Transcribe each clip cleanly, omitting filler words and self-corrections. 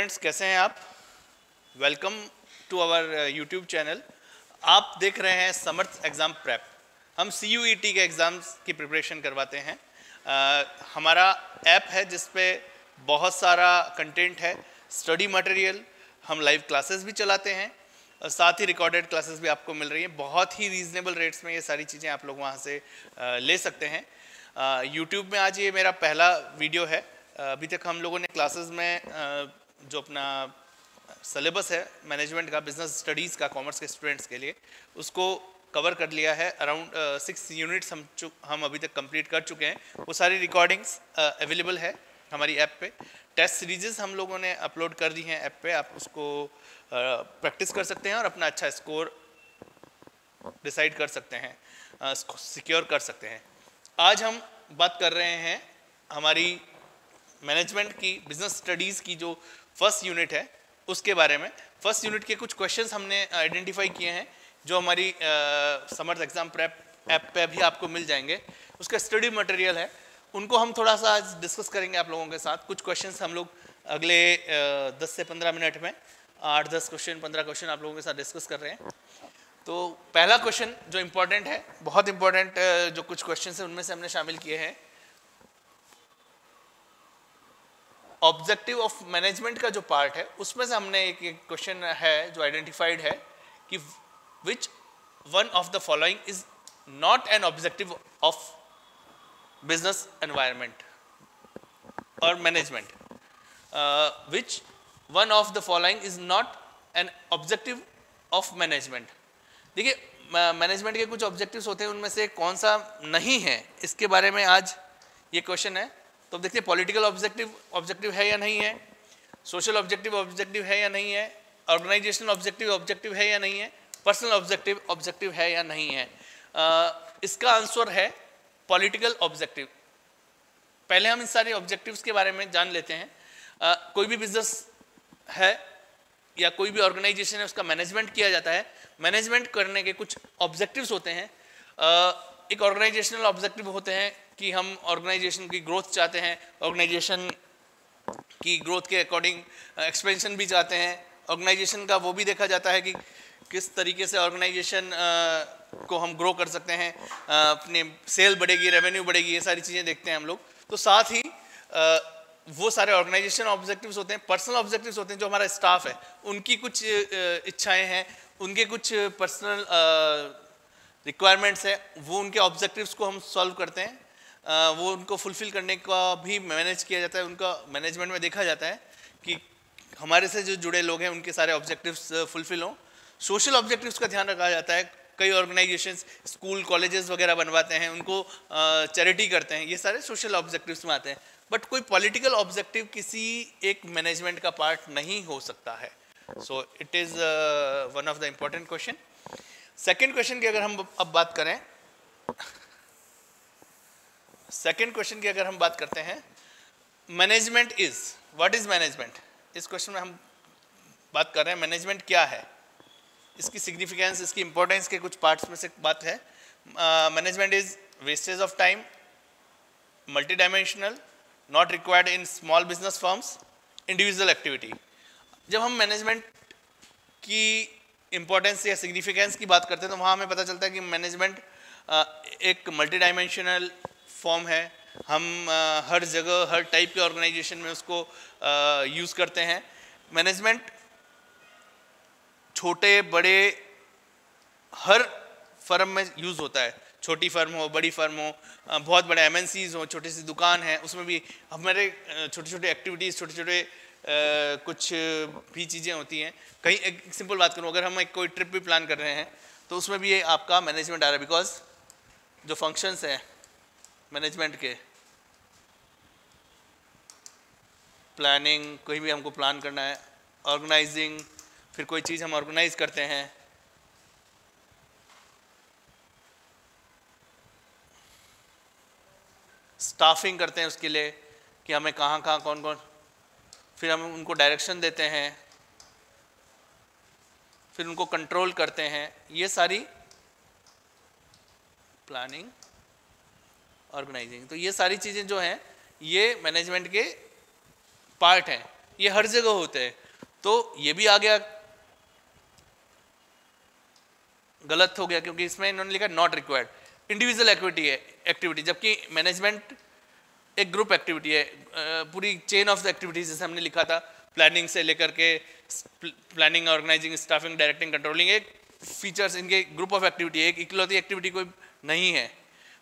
Students, कैसे हैं आप? Welcome to our YouTube channel. आप देख रहे हैं समर्थ एग्ज़ाम प्रेप। हम CUET के एग्ज़ाम्स की प्रिपरेशन करवाते हैं। हमारा ऐप है जिस पे बहुत सारा कंटेंट है, स्टडी मटेरियल, हम लाइव क्लासेस भी चलाते हैं, साथ ही रिकॉर्डेड क्लासेस भी आपको मिल रही हैं। बहुत ही रीज़नेबल रेट्स में ये सारी चीज़ें आप लोग वहाँ से ले सकते हैं। यूट्यूब में आज ये मेरा पहला वीडियो है। अभी तक हम लोगों ने क्लासेस में जो अपना सिलेबस है मैनेजमेंट का, बिजनेस स्टडीज़ का, कॉमर्स के स्टूडेंट्स के लिए, उसको कवर कर लिया है। अराउंड 6 यूनिट्स हम अभी तक कंप्लीट कर चुके हैं। वो सारी रिकॉर्डिंग्स अवेलेबल है हमारी ऐप पे। टेस्ट सीरीज़ हम लोगों ने अपलोड कर दी हैं ऐप पे, आप उसको प्रैक्टिस कर सकते हैं और अपना अच्छा स्कोर डिसाइड कर सकते हैं, सिक्योर कर सकते हैं। आज हम बात कर रहे हैं हमारी मैनेजमेंट की, बिजनेस स्टडीज़ की जो फर्स्ट यूनिट है उसके बारे में। फर्स्ट यूनिट के कुछ क्वेश्चंस हमने आइडेंटिफाई किए हैं जो हमारी समर्थ एग्जाम प्रेप ऐप पे भी आपको मिल जाएंगे। उसका स्टडी मटेरियल है, उनको हम थोड़ा सा आज डिस्कस करेंगे आप लोगों के साथ। कुछ क्वेश्चंस हम लोग अगले 10 से 15 मिनट में 8-10 क्वेश्चन, 15 क्वेश्चन आप लोगों के साथ डिस्कस कर रहे हैं। तो पहला क्वेश्चन जो इम्पोर्टेंट है, बहुत इम्पोर्टेंट जो कुछ क्वेश्चन है उनमें से हमने शामिल किए हैं। ऑब्जेक्टिव ऑफ मैनेजमेंट का जो पार्ट है उसमें से हमने एक क्वेश्चन है जो आइडेंटिफाइड है कि which one of the following is not an objective of business environment और management. Which one of the following is not an objective of management. देखिए, मैनेजमेंट के कुछ ऑब्जेक्टिव्स होते हैं, उनमें से कौन सा नहीं है, इसके बारे में आज ये क्वेश्चन है। तो देखिए, पॉलिटिकल ऑब्जेक्टिव है या नहीं है, सोशल ऑब्जेक्टिव है या नहीं है, ऑर्गेनाइजेशनल ऑब्जेक्टिव है या नहीं है, पर्सनल ऑब्जेक्टिव है या नहीं है। इसका आंसर है पॉलिटिकल ऑब्जेक्टिव। पहले हम इन सारे ऑब्जेक्टिव्स के बारे में जान लेते हैं। कोई भी बिजनेस है या कोई भी ऑर्गेनाइजेशन है, उसका मैनेजमेंट किया जाता है। मैनेजमेंट करने के कुछ ऑब्जेक्टिव्स होते हैं। एक ऑर्गेनाइजेशनल ऑब्जेक्टिव होते हैं कि हम ऑर्गेनाइजेशन की ग्रोथ चाहते हैं, ऑर्गेनाइजेशन की ग्रोथ के अकॉर्डिंग एक्सपेंशन भी चाहते हैं। ऑर्गेनाइजेशन का वो भी देखा जाता है कि किस तरीके से ऑर्गेनाइजेशन को हम ग्रो कर सकते हैं, अपने सेल बढ़ेगी, रेवेन्यू बढ़ेगी, ये सारी चीज़ें देखते हैं हम लोग। तो साथ ही वो सारे ऑर्गेनाइजेशन ऑब्जेक्टिव्स होते हैं। पर्सनल ऑब्जेक्टिव्स होते हैं, जो हमारा स्टाफ है उनकी कुछ इच्छाएं हैं, उनके कुछ पर्सनल रिक्वायरमेंट्स है, वो उनके ऑब्जेक्टिव्स को हम सॉल्व करते हैं। वो उनको फुलफिल करने का भी मैनेज किया जाता है। उनका मैनेजमेंट में देखा जाता है कि हमारे से जो जुड़े लोग हैं उनके सारे ऑब्जेक्टिव्स फुलफिल हों। सोशल ऑब्जेक्टिव्स का ध्यान रखा जाता है। कई ऑर्गेनाइजेशंस स्कूल, कॉलेजेस वगैरह बनवाते हैं, उनको चैरिटी करते हैं, ये सारे सोशल ऑब्जेक्टिव्स में आते हैं। बट कोई पॉलिटिकल ऑब्जेक्टिव किसी एक मैनेजमेंट का पार्ट नहीं हो सकता है। So it is one of the important question. Second question की अगर हम अब बात करें, सेकेंड क्वेश्चन की अगर हम बात करते हैं, management is, what is management. इस क्वेश्चन में हम बात कर रहे हैं मैनेजमेंट क्या है, इसकी सिग्निफिकेंस, इसकी इंपॉर्टेंस के कुछ पार्ट्स में से बात है। Management is wastage of time, multi dimensional, not required in small business firms, individual activity. जब हम मैनेजमेंट की इंपॉर्टेंस या सिग्निफिकेंस की बात करते हैं तो वहाँ हमें पता चलता है कि मैनेजमेंट एक मल्टी डायमेंशनल फॉर्म है। हम हर जगह, हर टाइप के ऑर्गेनाइजेशन में उसको यूज़ करते हैं। मैनेजमेंट छोटे बड़े हर फर्म में यूज़ होता है, छोटी फर्म हो, बड़ी फर्म हो, बहुत बड़े MNCs हो, छोटी सी दुकान है, उसमें भी हमारे छोटे छोटे एक्टिविटीज़, छोटे छोटे कुछ भी चीज़ें होती हैं। कहीं एक सिंपल बात करूँ, अगर हम एक कोई ट्रिप भी प्लान कर रहे हैं तो उसमें भी ये आपका मैनेजमेंट आ रहा है, बिकॉज जो फंक्शंस हैं मैनेजमेंट के, प्लानिंग, कोई भी हमको प्लान करना है, ऑर्गेनाइजिंग, फिर कोई चीज़ हम ऑर्गेनाइज करते हैं, स्टाफिंग करते हैं उसके लिए कि हमें कहाँ कहाँ कौन कौन, फिर हम उनको डायरेक्शन देते हैं, फिर उनको कंट्रोल करते हैं। ये सारी प्लानिंग, ऑर्गेनाइजिंग, तो ये सारी चीज़ें जो हैं ये मैनेजमेंट के पार्ट हैं। ये हर जगह होते हैं, तो ये भी आ गया गलत हो गया, क्योंकि इसमें इन्होंने लिखा नॉट रिक्वायर्ड, इंडिविजुअल एक्टिविटी, जबकि मैनेजमेंट एक ग्रुप एक्टिविटी है, पूरी चेन ऑफ द एक्टिविटीज जैसे हमने लिखा था, प्लानिंग से लेकर के planning, organising, staffing, directing, controlling, एक फीचर्स इनके ग्रुप ऑफ एक्टिविटी है, एक इकलौती एक्टिविटी कोई नहीं है,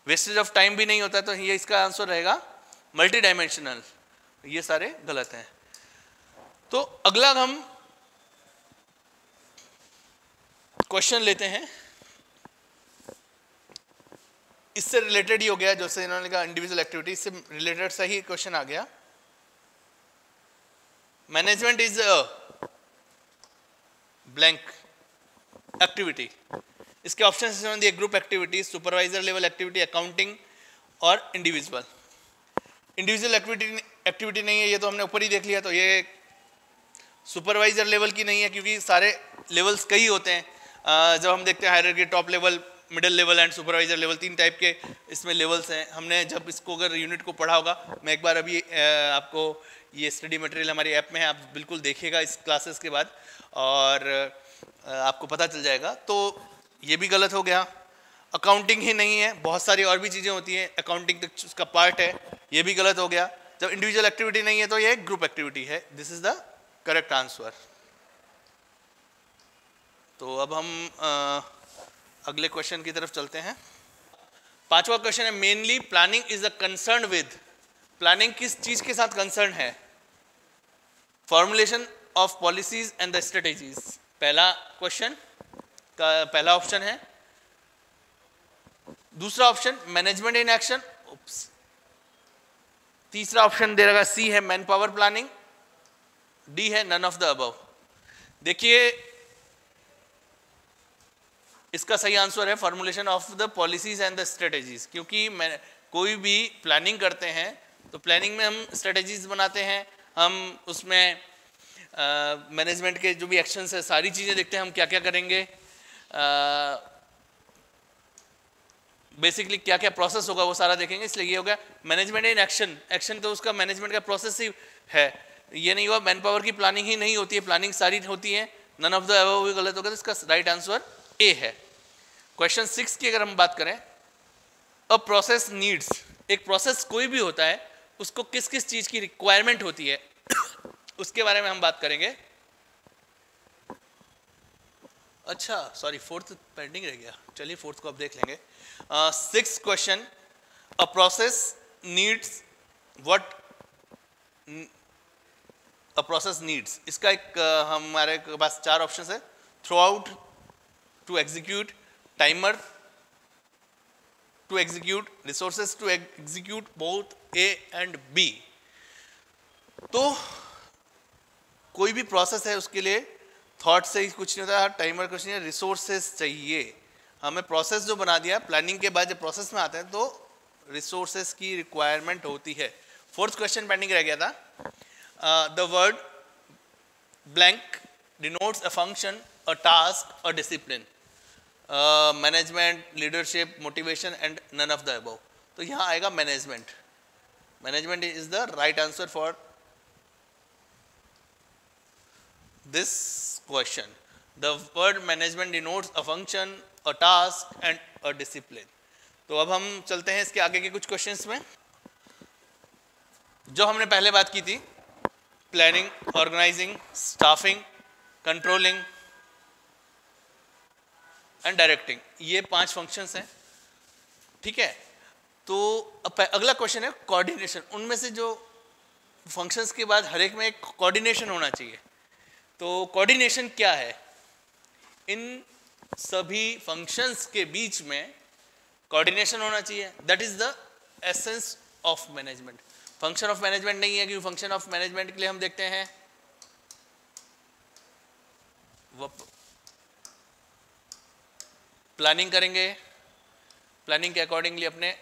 वेस्टेज ऑफ टाइम भी नहीं होता, तो ये इसका आंसर रहेगा मल्टी डायमेंशनल। ये सारे गलत हैं। तो अगला हम क्वेश्चन लेते हैं, इससे रिलेटेड ही हो गया, जैसे इन्होंने कहा इंडिविजुअल एक्टिविटी, इससे रिलेटेड सही क्वेश्चन आ गया। Management is a blank activity, इसके ऑप्शन दिए group activity, supervisor level activity, accounting और इंडिविजुअल। इंडिविजुअल एक्टिविटी नहीं है, ये तो हमने ऊपर ही देख लिया, तो ये सुपरवाइजर लेवल की नहीं है, क्योंकि सारे लेवल्स कई होते हैं। जब हम देखते हैं hierarchy, top level, middle level and supervisor level, 3 type के इसमें लेवल्स हैं। हमने जब इसको अगर यूनिट को पढ़ा होगा, मैं एक बार अभी आपको ये स्टडी मटेरियल हमारी ऐप में है, आप बिल्कुल देखिएगा इस क्लासेस के बाद, और आपको पता चल जाएगा। तो ये भी गलत हो गया। अकाउंटिंग ही नहीं है, बहुत सारी और भी चीज़ें होती हैं, अकाउंटिंग तक उसका पार्ट है, ये भी गलत हो गया। जब इंडिविजुअल एक्टिविटी नहीं है तो ये ग्रुप एक्टिविटी है। This is the correct answer. तो अब हम अगले क्वेश्चन की तरफ चलते हैं। 5वां क्वेश्चन है, mainly planning is the concern with, planning किस चीज के साथ कंसर्न है? Formulation of policies and the strategies, पहला क्वेश्चन का पहला ऑप्शन है। दूसरा ऑप्शन मैनेजमेंट इन एक्शन, तीसरा ऑप्शन दे रहा सी है मैन पावर प्लानिंग, डी है नन ऑफ द अबव। देखिए इसका सही आंसर है formulation of the policies and the strategies, क्योंकि मैं कोई भी प्लानिंग करते हैं तो प्लानिंग में हम स्ट्रेटेजीज बनाते हैं, हम उसमें मैनेजमेंट के जो भी एक्शंस है सारी चीज़ें देखते हैं, हम क्या क्या करेंगे, बेसिकली क्या क्या प्रोसेस होगा वो सारा देखेंगे। इसलिए ये हो गया मैनेजमेंट इन एक्शन, एक्शन तो उसका मैनेजमेंट का प्रोसेस ही है। ये नहीं हुआ मैन पावर की प्लानिंग ही नहीं होती है, प्लानिंग सारी होती है। नन ऑफ द अबव भी गलत होगा, तो इसका राइट आंसर ए है। क्वेश्चन 6 की अगर हम बात करें, अ प्रोसेस नीड्स, एक प्रोसेस कोई भी होता है उसको किस किस चीज की रिक्वायरमेंट होती है उसके बारे में हम बात करेंगे। अच्छा सॉरी, 4th पेंडिंग रह गया, चलिए 4th को अब देख लेंगे। 6th question, a process needs what, a process needs, इसका एक हमारे पास 4 ऑप्शन है। Throughout, to execute, timer to execute, resources to execute, both A and B. तो कोई भी प्रोसेस है उसके लिए थॉट से ही कुछ नहीं होता, टाइमर कुछ नहीं है, रिसोर्सेज चाहिए हमें। प्रोसेस जो बना दिया, प्लानिंग के बाद जब प्रोसेस में आते हैं तो रिसोर्सेज की रिक्वायरमेंट होती है। 4th क्वेश्चन पेंडिंग रह गया था। The word blank denotes a function, a task, a discipline, management, leadership, motivation and none of the above. तो यहाँ आएगा management. Management is the right answer for this question. The word management denotes a function, a task and a discipline. तो अब हम चलते हैं इसके आगे के कुछ क्वेश्चंस में। जो हमने पहले बात की थी, planning, organising, staffing, controlling and directing, ये 5 फंक्शंस हैं, ठीक है। तो अगला क्वेश्चन है कोऑर्डिनेशन। उनमें से जो फंक्शंस के बाद हर एक में एक कोऑर्डिनेशन होना चाहिए। तो कोऑर्डिनेशन क्या है? इन सभी फंक्शंस के बीच में कोऑर्डिनेशन होना चाहिए। That is the essence of management. Function of management नहीं है, क्योंकि फंक्शन ऑफ मैनेजमेंट के लिए हम देखते हैं वो प्लानिंग करेंगे, प्लानिंग के अकॉर्डिंगली अपने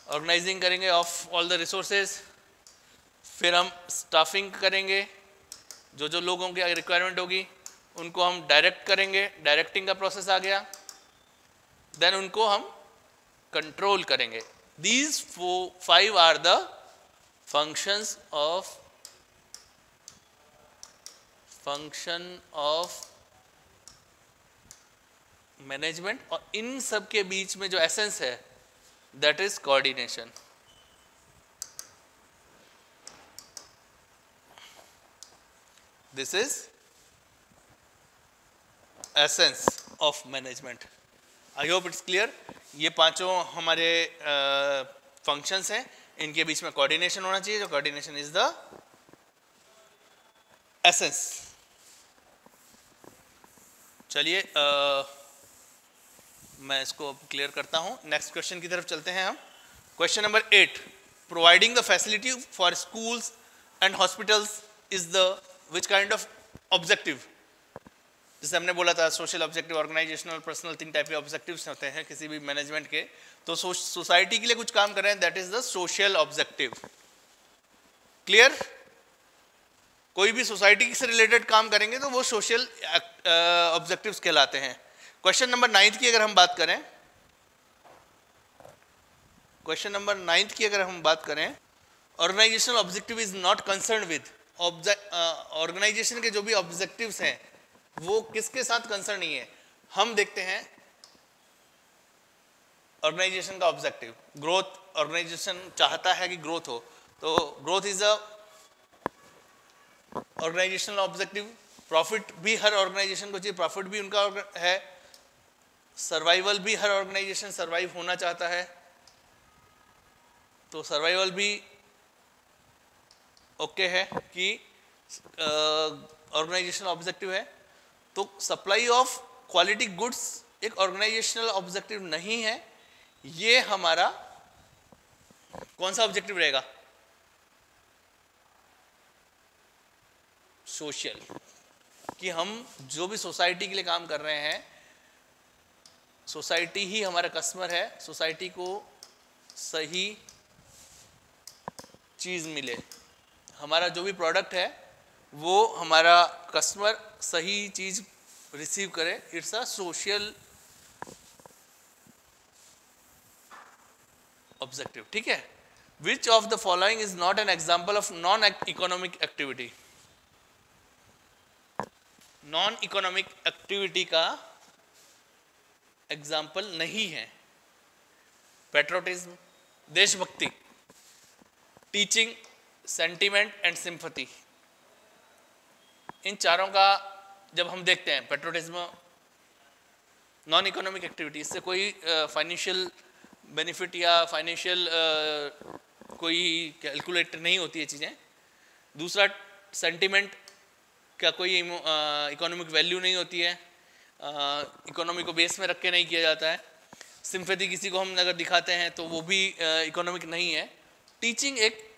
ऑर्गेनाइजिंग करेंगे ऑफ ऑल द रिसोर्सेज, फिर हम स्टाफिंग करेंगे, जो जो लोगों की रिक्वायरमेंट होगी उनको हम डायरेक्ट करेंगे, डायरेक्टिंग का प्रोसेस आ गया, देन उनको हम कंट्रोल करेंगे। These 5 are the functions of function of management, और इन सब के बीच में जो एसेंस है that is coordination. This is essence of management. I hope it's clear. ये पांचों हमारे फंक्शंस हैं, इनके बीच में कोऑर्डिनेशन होना चाहिए, जो कोऑर्डिनेशन इज द एसेंस। चलिए मैं इसको क्लियर करता हूं। नेक्स्ट क्वेश्चन की तरफ चलते हैं हम। Question number 8, providing the facility for schools and hospitals is the which kind of objective. जैसे हमने बोला था social objective, organisational, personal, 3 type के ऑब्जेक्टिव्स होते हैं किसी भी मैनेजमेंट के। तो सोसाइटी के लिए कुछ काम कर रहे हैं, that is the social objective. Clear? कोई भी सोसाइटी से रिलेटेड काम करेंगे तो वो सोशल ऑब्जेक्टिव्स कहलाते हैं। क्वेश्चन नंबर 9 की अगर हम बात करें, क्वेश्चन नंबर 9 की अगर हम बात करें, organisational objective is not concern with. Organisation के जो भी ऑब्जेक्टिव्स हैं वो किसके साथ कंसर्न नहीं है। हम देखते हैं ऑर्गेनाइजेशन का ऑब्जेक्टिव ग्रोथ, ऑर्गेनाइजेशन चाहता है कि ग्रोथ हो, तो growth is a organisational objective. Profit भी हर ऑर्गेनाइजेशन को चाहिए, प्रॉफिट भी उनका है। सर्वाइवल भी हर ऑर्गेनाइजेशन सर्वाइव होना चाहता है, तो सर्वाइवल भी ओके है कि ऑर्गेनाइजेशनल ऑब्जेक्टिव है। तो सप्लाई ऑफ क्वालिटी गुड्स एक ऑर्गेनाइजेशनल ऑब्जेक्टिव नहीं है, ये हमारा कौन सा ऑब्जेक्टिव रहेगा? सोशल। कि हम जो भी सोसाइटी के लिए काम कर रहे हैं, सोसाइटी ही हमारा कस्टमर है, सोसाइटी को सही चीज मिले, हमारा जो भी प्रोडक्ट है वो हमारा कस्टमर सही चीज रिसीव करे। It's a social objective. ठीक है। Which of the following is not an example of non economic activity. Non economic activity का एग्जाम्पल नहीं है पेट्रोटिज्म, देशभक्ति, टीचिंग, सेंटिमेंट एंड सिंपैथी। इन चारों का जब हम देखते हैं, पेट्रोटिज्म नॉन इकोनॉमिक एक्टिविटी, इससे कोई फाइनेंशियल बेनिफिट या फाइनेंशियल कोई कैलकुलेट नहीं होती है चीज़ें। दूसरा, सेंटिमेंट का कोई इकोनॉमिक वैल्यू नहीं होती है, इकोनॉमी को बेस में रख के नहीं किया जाता है। सिंपैथी किसी को हम अगर दिखाते हैं तो वो भी इकोनॉमिक नहीं है। टीचिंग एक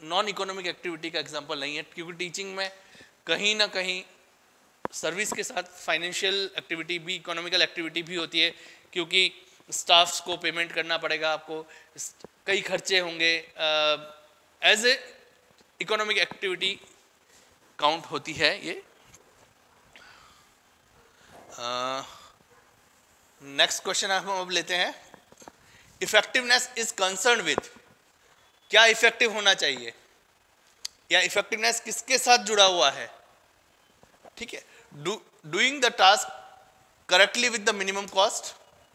नॉन इकोनॉमिक एक्टिविटी का एग्जांपल नहीं है, क्योंकि टीचिंग में कहीं ना कहीं सर्विस के साथ फाइनेंशियल एक्टिविटी भी, इकोनॉमिकल एक्टिविटी भी होती है, क्योंकि स्टाफ्स को पेमेंट करना पड़ेगा, आपको कई खर्चे होंगे, as a economic activity count होती है ये। नेक्स्ट क्वेश्चन हम अब लेते हैं। इफेक्टिवनेस इज कंसर्न विद, क्या इफेक्टिव होना चाहिए या इफेक्टिवनेस किसके साथ जुड़ा हुआ है? ठीक है। Doing the task correctly with the minimum cost,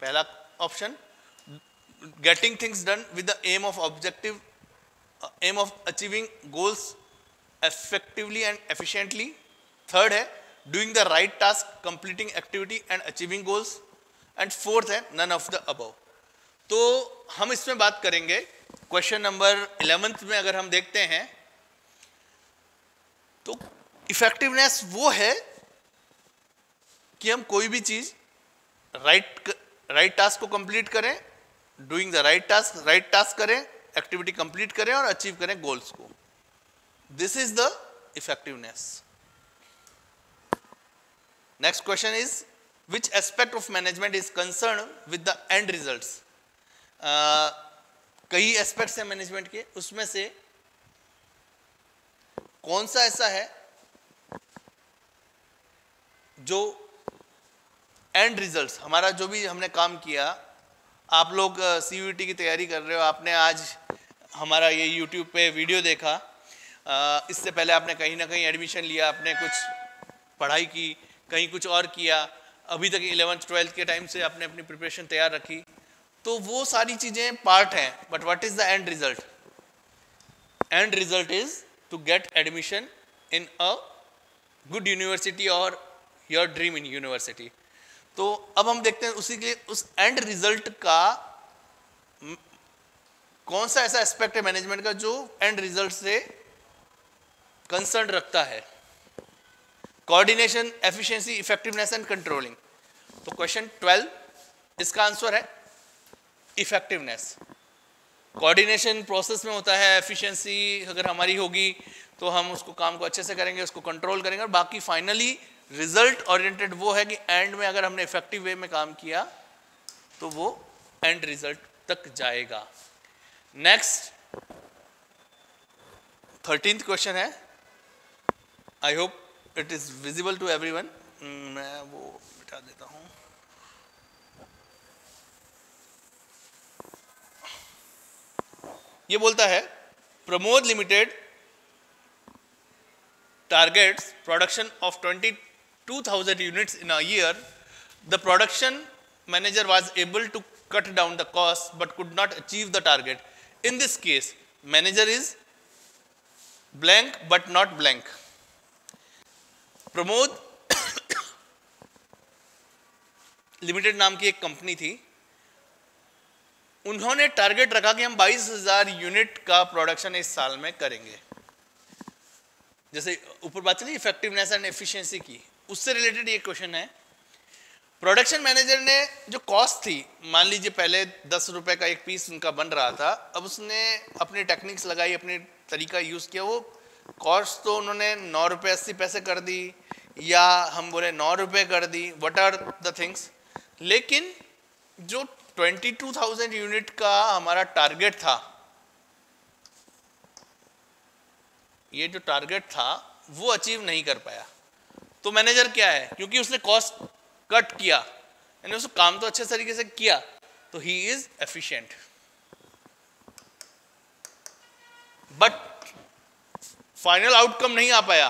पहला option. Getting things done with the aim of achieving goals effectively and efficiently। Third है doing the right task, completing activity and achieving goals। and fourth है none of the above। तो हम इसमें बात करेंगे question number 11 में। अगर हम देखते हैं तो इफेक्टिवनेस वो है कि हम कोई भी चीज राइट टास्क को कंप्लीट करें, डूइंग द राइट टास्क करें, एक्टिविटी कंप्लीट करें और अचीव करें गोल्स को। This is the effectiveness। Next question is which aspect of management is concerned with the end results। कई एस्पेक्ट्स हैं मैनेजमेंट के, उसमें से कौन सा ऐसा है जो एंड रिजल्ट्स, हमारा जो भी हमने काम किया, आप लोग CUET की तैयारी कर रहे हो, आपने आज हमारा ये YouTube पे वीडियो देखा, इससे पहले आपने कहीं ना कहीं एडमिशन लिया, आपने कुछ पढ़ाई की, कहीं कुछ और किया, अभी तक 11th-12th के टाइम से आपने अपनी प्रिपरेशन तैयार रखी, तो वो सारी चीज़ें पार्ट हैं. But what is the end result? End result is to get admission in a good university और योर ड्रीम इन यूनिवर्सिटी. तो अब हम देखते हैं उसी के उस एंड रिजल्ट का कौन सा ऐसा एस्पेक्ट है मैनेजमेंट का जो एंड रिजल्ट से कंसर्न रखता है. Coordination, efficiency, effectiveness and controlling. तो क्वेश्चन 12 इसका आंसर है इफेक्टिवनेस. कोऑर्डिनेशन प्रोसेस में होता है, एफिशिएंसी अगर हमारी होगी तो हम उसको काम को अच्छे से करेंगे, उसको कंट्रोल करेंगे, और बाकी फाइनली रिजल्ट ओरिएंटेड वो है कि एंड में अगर हमने इफेक्टिव वे में काम किया तो वो एंड रिजल्ट तक जाएगा. नेक्स्ट 13th क्वेश्चन है. I hope it is visible to everyone. मैं वो मिटा देता हूं. ये बोलता है Pramod limited targets production of 22,000 units in a year. The production manager was able to cut down the cost but could not achieve the target. In this case, manager is blank but not blank. Pramod limited नाम की एक company थी. उन्होंने target रखा कि हम 22,000 unit का production इस साल में करेंगे. जैसे ऊपर बात चली इफेक्टिवनेस एंड एफिशिएंसी की, उससे रिलेटेड ये क्वेश्चन है. प्रोडक्शन मैनेजर ने जो कॉस्ट थी, मान लीजिए पहले 10 रुपए का एक पीस उनका बन रहा था, अब उसने अपनी टेक्निक्स लगाई, अपनी तरीका यूज़ किया, वो कॉस्ट तो उन्होंने 9 रुपये 80 पैसे कर दी, या हम बोले 9 रुपये कर दी, व्हाट आर द थिंग्स. लेकिन जो 22,000 यूनिट का हमारा टारगेट था, ये जो टारगेट था वो अचीव नहीं कर पाया. तो मैनेजर क्या है, क्योंकि उसने कॉस्ट कट किया, यानी उसने काम तो अच्छे तरीके से किया, तो he is efficient. But final outcome नहीं आ पाया,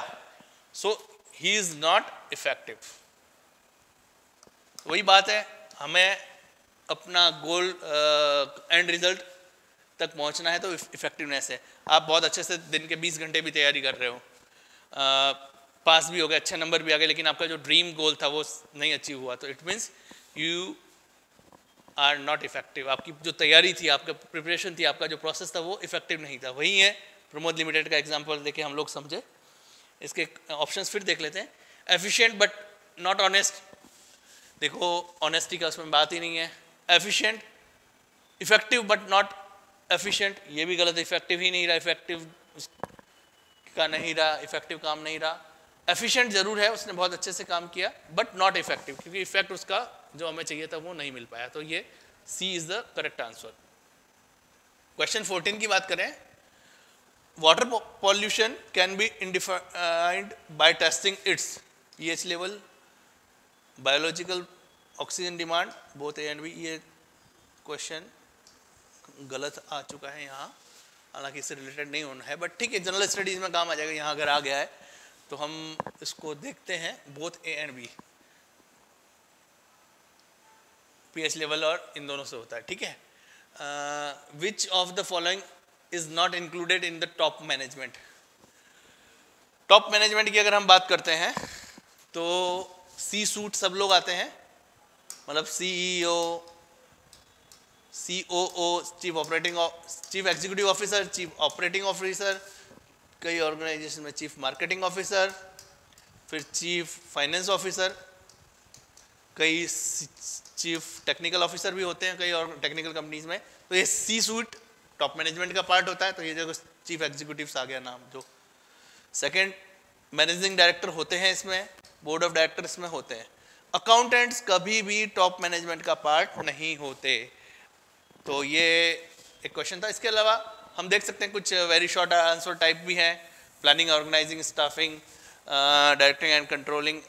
सो ही इज नॉट इफेक्टिव. वही बात है, हमें अपना गोल एंड रिजल्ट तक पहुंचना है तो इफेक्टिवनेस है. आप बहुत अच्छे से दिन के 20 घंटे भी तैयारी कर रहे हो, पास भी हो गए, अच्छे नंबर भी आ गए, लेकिन आपका जो ड्रीम गोल था वो नहीं अचीव हुआ, तो it means you are not effective. आपकी जो तैयारी थी, आपका प्रिपरेशन थी, आपका जो प्रोसेस था वो इफेक्टिव नहीं था. वही है प्रमोद लिमिटेड का एग्जाम्पल देके हम लोग समझे. इसके ऑप्शंस फिर देख लेते हैं. Efficient but not honest. देखो ऑनेस्टी का उसमें बात ही नहीं है. Efficient, effective but not efficient, ये भी गलत. इफेक्टिव ही नहीं रहा, इफेक्टिव का नहीं रहा, इफेक्टिव काम नहीं रहा. एफिशिएंट जरूर है, उसने बहुत अच्छे से काम किया, बट नॉट इफेक्टिव, क्योंकि इफेक्ट उसका जो हमें चाहिए था वो नहीं मिल पाया. तो ये C is the correct answer. Question 14 की बात करें. Water pollution can be defined by testing its pH level, biological oxygen demand, both A and B. ये क्वेश्चन गलत आ चुका है यहाँ, हालांकि इससे रिलेटेड नहीं होना है, बट ठीक है, जनरल स्टडीज में काम आ जाएगा. यहाँ अगर आ गया है तो हम इसको देखते हैं. Both A and B, pH level और इन दोनों से होता है. ठीक है. Which of the following is not included in the top management. Top management की अगर हम बात करते हैं तो सी सूट सब लोग आते हैं, मतलब CEO, COO, chief executive officer, chief operating officer, कई ऑर्गेनाइजेशन में चीफ मार्केटिंग ऑफिसर, फिर चीफ फाइनेंस ऑफिसर, कई चीफ टेक्निकल ऑफिसर भी होते हैं कई और टेक्निकल कंपनीज में. तो ये सी सूट टॉप मैनेजमेंट का पार्ट होता है. तो ये जो चीफ एग्जीक्यूटिव्स आ गया नाम. जो सेकंड मैनेजिंग डायरेक्टर होते हैं इसमें, बोर्ड ऑफ डायरेक्टर्स में होते हैं. अकाउंटेंट्स कभी भी टॉप मैनेजमेंट का पार्ट नहीं होते. तो ये एक क्वेश्चन था. इसके अलावा हम देख सकते हैं कुछ वेरी शॉर्ट आंसर टाइप भी हैं. Planning, organising, staffing, directing and controlling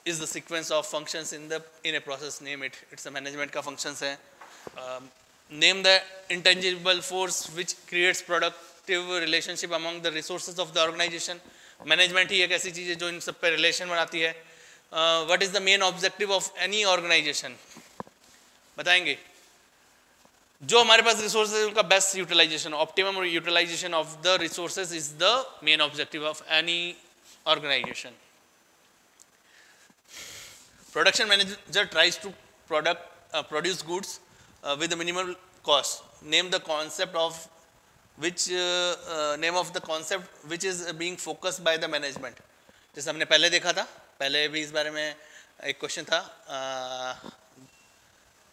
is the sequence of functions in a process. Name it, it's a management का फंक्शंस है. Name the intangible force which creates productive relationship among the resources of the organisation. Management ही एक ऐसी चीज़ है जो इन सब पे relation बनाती है। What is the main objective of any organisation, बताएंगे? जो हमारे पास रिसोर्सेज है उनका best utilisation, optimum utilisation of the resources is the main objective of any organisation. Production manager tries to produce goods with a minimal cost. Name the concept of which name of the concept which is being focused by the management. जैसे हमने पहले देखा था, पहले भी इस बारे में एक क्वेश्चन था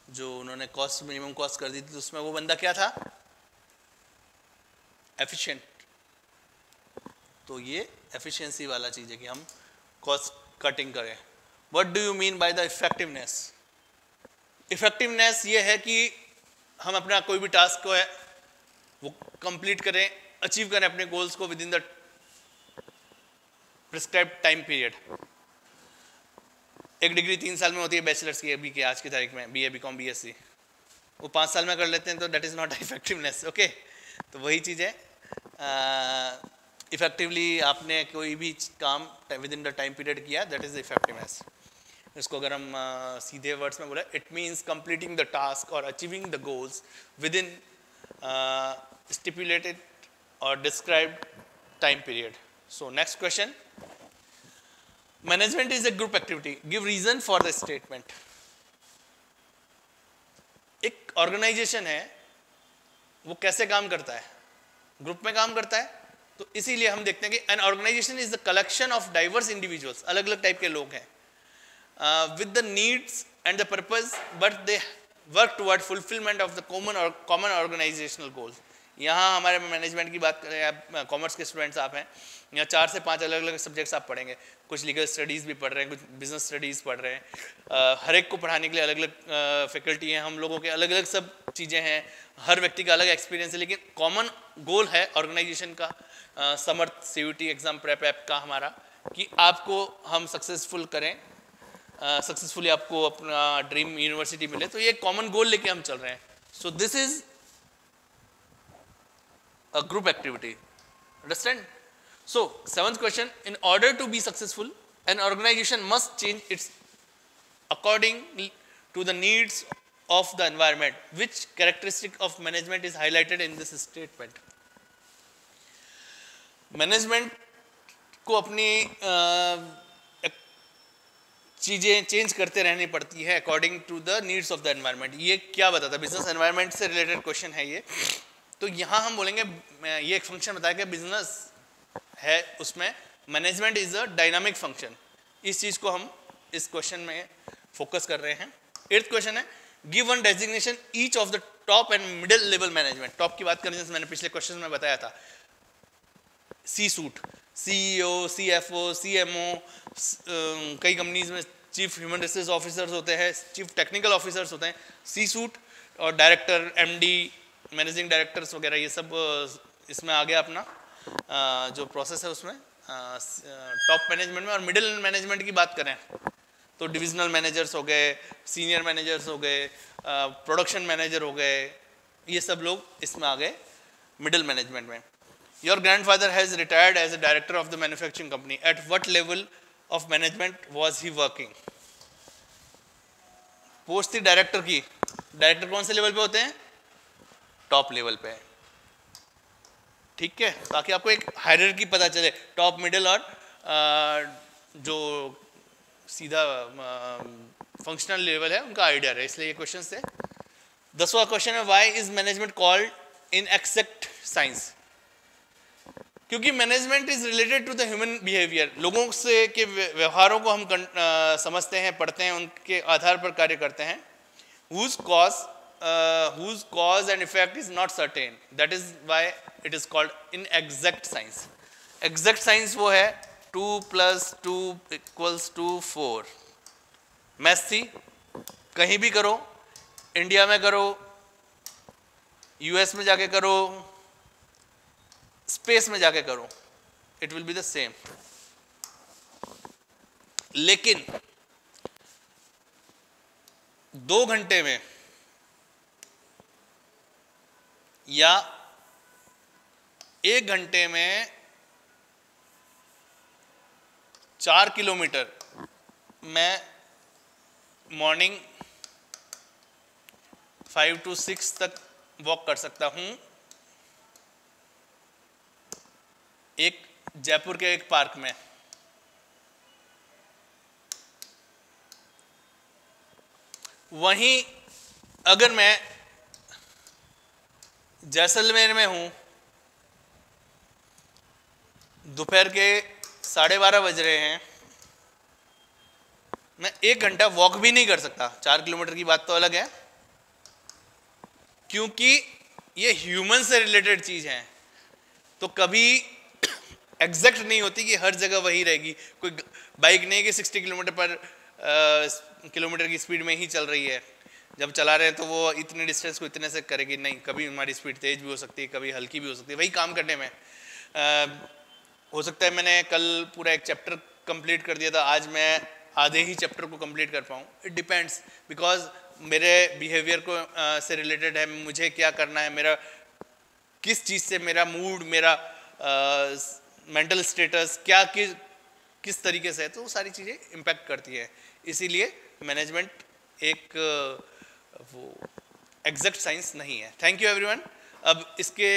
जो उन्होंने कॉस्ट मिनिमम कॉस्ट कर दी थी, उसमें वो बंदा क्या था? एफिशिएंट। तो ये एफिशिएंसी वाला चीज़ है कि हम कॉस्ट कटिंग करें। What do you mean by the effectiveness? Effectiveness ये है कि हम अपना कोई भी टास्क को है वो कंप्लीट करें, अचीव करें अपने गोल्स को with in the prescribed time period. एक डिग्री 3 साल में होती है बैचलर्स की, अभी के आज की तारीख में BA BCom BSc, वो 5 साल में कर लेते हैं, तो that is not effectiveness. Okay, तो वही चीज़ है, इफेक्टिवली आपने कोई भी काम within the time period किया, दैट इज इफेक्टिवनेस। इसको अगर हम सीधे वर्ड्स में बोले, it means completing the task और achieving the goals within stipulated और described time period. So next question, management is a group activity, give reason for the statement. एक organisation है वो कैसे काम करता है? ग्रुप में काम करता है। तो इसीलिए हम देखते हैं कि an organization is the collection of diverse individuals, अलग अलग टाइप के लोग हैं, with the needs and the purpose, but they work toward fulfillment of the common organizational goals. यहाँ हमारे मैनेजमेंट की बात करें, आप कॉमर्स के स्टूडेंट्स आप हैं, यहाँ 4 से 5 अलग अलग सब्जेक्ट्स आप पढ़ेंगे, कुछ लीगल स्टडीज़ भी पढ़ रहे हैं, कुछ बिजनेस स्टडीज़ पढ़ रहे हैं, हर एक को पढ़ाने के लिए अलग अलग फैकल्टी हैं, हम लोगों के अलग अलग सब चीज़ें हैं, हर व्यक्ति का अलग एक्सपीरियंस है, लेकिन कॉमन गोल है ऑर्गेनाइजेशन का, समर्थ CUT एग्ज़ाम प्रेप ऐप का हमारा, कि आपको हम सक्सेसफुल करें, सक्सेसफुली आपको अपना ड्रीम यूनिवर्सिटी मिले। तो ये कॉमन गोल लेके हम चल रहे हैं। So this is a group activity, understand? So 7th question, in order to be successful an organization must change its according to the needs of the environment, which characteristic of management is highlighted in this statement? Management को अपनी चीज़ें change करते रहनी पड़ती है according to the needs of the environment. ये क्या बताता है? बिजनेस एनवायरनमेंट से रिलेटेड क्वेश्चन है ये। तो यहाँ हम बोलेंगे, ये एक फंक्शन बताया कि बिजनेस है, उसमें management is a dynamic function. इस चीज़ को हम इस क्वेश्चन में फोकस कर रहे हैं। 8th क्वेश्चन है, give one designation each of the top and middle level management. Top की बात करें जैसे मैंने पिछले क्वेश्चन में बताया था, C-सूट, CEO, CFO, CMO, कई कंपनीज में चीफ ह्यूमन रिसोर्स ऑफिसर्स होते हैं, चीफ टेक्निकल ऑफिसर्स होते हैं, C-सूट और डायरेक्टर, MD, मैनेजिंग डायरेक्टर्स वगैरह, ये सब इसमें आ गया अपना जो प्रोसेस है उसमें टॉप मैनेजमेंट में। और मिडिल मैनेजमेंट की बात करें तो डिविजनल मैनेजर्स हो गए, सीनियर मैनेजर्स हो गए, प्रोडक्शन मैनेजर हो गए, ये सब लोग इसमें आ गए मिडिल मैनेजमेंट में। Your grandfather has retired as a director of the manufacturing company, at what level of management was he working? Post थी डायरेक्टर की। डायरेक्टर कौन से लेवल पे होते हैं? टॉप लेवल पे, ठीक है, ताकि आपको एक हायरार्की पता चले, टॉप, मिडिल और जो सीधा फंक्शनल लेवल है उनका आइडिया रहे, इसलिए ये क्वेश्चन थे। 10वां क्वेश्चन है, why is management called in exact science? क्योंकि management is related to the human behaviour, लोगों से के व्यवहारों को हम समझते हैं, पढ़ते हैं, उनके आधार पर कार्य करते हैं। whose cause and effect is not certain, that is why it is called inexact science. Exact science वो है 2 + 2 = 4। मैथ्स थी, कहीं भी करो, इंडिया में करो, US में जाके करो, स्पेस में जाके करो, it will be the same. लेकिन 2 घंटे में या 1 घंटे में 4 किलोमीटर मैं मॉर्निंग 5 to 6 तक वॉक कर सकता हूँ एक जयपुर के एक पार्क में। वहीं अगर मैं जैसलमेर में हूं, दोपहर के 12:30 बज रहे हैं, मैं 1 घंटा वॉक भी नहीं कर सकता। 4 किलोमीटर की बात तो अलग है, क्योंकि ये ह्यूमन से रिलेटेड चीज है, तो कभी एग्जैक्ट नहीं होती कि हर जगह वही रहेगी। कोई बाइक नहीं कि 60 किलोमीटर की स्पीड में ही चल रही है, जब चला रहे हैं तो वो इतने डिस्टेंस को इतने से करेगी नहीं। कभी हमारी स्पीड तेज भी हो सकती है, कभी हल्की भी हो सकती है। वही काम करने में हो सकता है मैंने कल पूरा एक चैप्टर कंप्लीट कर दिया था, आज मैं आधे ही चैप्टर को कंप्लीट कर पाऊँ। इट डिपेंड्स, बिकॉज मेरे बिहेवियर को से रिलेटेड है, मुझे क्या करना है, मेरा किस चीज़ से मेरा मूड, मेरा मेंटल स्टेटस क्या किस तरीके से है, तो वो सारी चीज़ें इम्पैक्ट करती है। इसीलिए मैनेजमेंट एक वो एग्जैक्ट साइंस नहीं है। Thank you everyone. अब इसके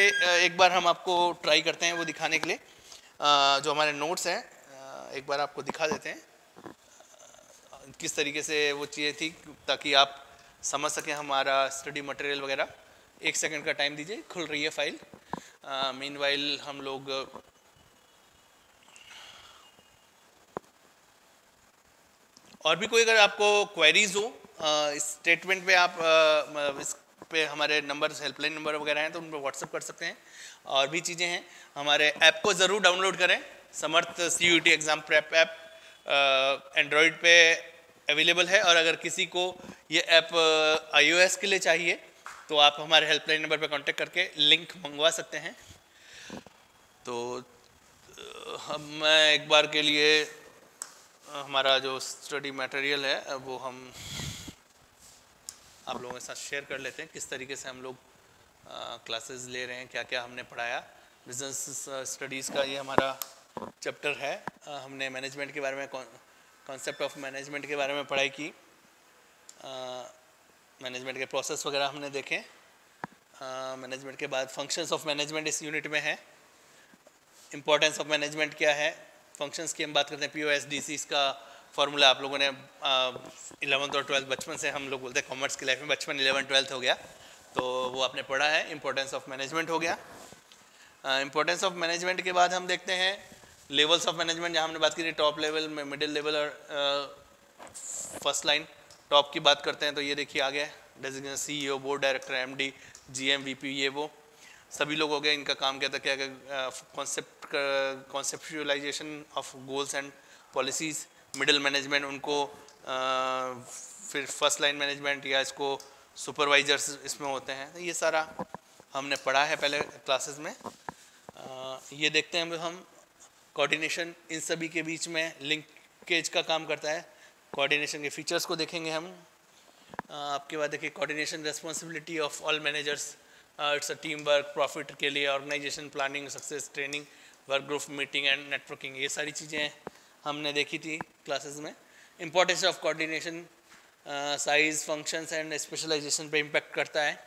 एक बार हम आपको ट्राई करते हैं वो दिखाने के लिए, जो हमारे नोट्स हैं एक बार आपको दिखा देते हैं किस तरीके से वो चीज़ें थी, ताकि आप समझ सकें हमारा स्टडी मटेरियल वगैरह। 1 सेकंड का टाइम दीजिए, खुल रही है फाइल। मीनवाइल हम लोग और भी कोई अगर आपको क्वेरीज हो इस स्टेटमेंट पे, आप इस पे हमारे नंबर, हेल्पलाइन नंबर वगैरह हैं तो उन पर व्हाट्सअप कर सकते हैं। और भी चीज़ें हैं, हमारे ऐप को ज़रूर डाउनलोड करें, समर्थ CUET exam prep app Android पे अवेलेबल है। और अगर किसी को ये ऐप iOS के लिए चाहिए तो आप हमारे हेल्पलाइन नंबर पे कांटेक्ट करके लिंक मंगवा सकते हैं। तो मैं एक बार के लिए हमारा जो स्टडी मटेरियल है वो हम आप लोगों के साथ शेयर कर लेते हैं, किस तरीके से हम लोग क्लासेस ले रहे हैं, क्या क्या हमने पढ़ाया। बिजनेस स्टडीज़ का ये हमारा चैप्टर है। हमने मैनेजमेंट के बारे में, कॉन्सेप्ट ऑफ मैनेजमेंट के बारे में पढ़ाई की, मैनेजमेंट के प्रोसेस वगैरह हमने देखे। मैनेजमेंट के बाद फंक्शंस ऑफ मैनेजमेंट इस यूनिट में है। इम्पोर्टेंस ऑफ मैनेजमेंट क्या है, फंक्शंस की हम बात करते हैं। POSDC का फॉर्मूला आप लोगों ने 11th और 12th बचपन से, हम लोग बोलते हैं कॉमर्स की लाइफ में बचपन 11th 12th हो गया, तो वो आपने पढ़ा है। इम्पोर्टेंस ऑफ मैनेजमेंट हो गया। इम्पोर्टेंस ऑफ मैनेजमेंट के बाद हम देखते हैं लेवल्स ऑफ मैनेजमेंट, जहाँ हमने बात की थी टॉप लेवल में, मिडिल लेवल और फर्स्ट लाइन। टॉप की बात करते हैं तो ये देखिए आ गया designation, CEO, board director, MD, GM, VP, ये वो सभी लोग हो गए। इनका काम क्या था, क्या conceptualisation of goals and policies. Middle management उनको फिर फर्स्ट लाइन मैनेजमेंट या इसको सुपरवाइजर्स इसमें होते हैं। ये सारा हमने पढ़ा है पहले क्लासेस में। ये देखते हैं हम कोऑर्डिनेशन, इन सभी के बीच में लिंकेज का काम करता है। कोऑर्डिनेशन के फीचर्स को देखेंगे हम। आपके बाद देखिए coordination responsibility of all managers, it's a team work, profit के लिए organization, planning, success, training, work group meeting and networking. ये सारी चीज़ें हमने देखी थी क्लासेस में। Importance of coordination, size, functions and specialization पे इम्पेक्ट करता है।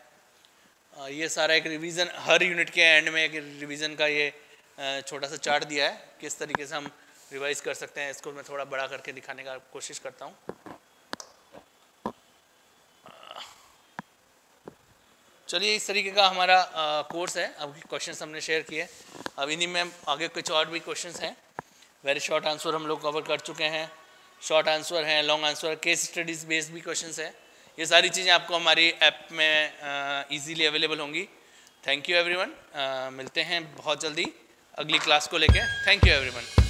ये सारा एक रिवीजन, हर यूनिट के एंड में एक रिवीजन का ये छोटा सा चार्ट दिया है, किस तरीके से हम रिवाइज कर सकते हैं। इसको मैं थोड़ा बड़ा करके दिखाने का कोशिश करता हूँ। चलिए, इस तरीके का हमारा कोर्स है। अब क्वेश्चंस हमने शेयर किए, अब इन्हीं में आगे कुछ और भी क्वेश्चंस हैं। वेरी शॉर्ट आंसर हम लोग कवर कर चुके हैं, शॉर्ट आंसर हैं, long answer, case studies based भी क्वेश्चंस है। ये सारी चीज़ें आपको हमारी ऐप में इजीली अवेलेबल होंगी। Thank you everyone. मिलते हैं बहुत जल्दी अगली क्लास को लेके। Thank you everyone.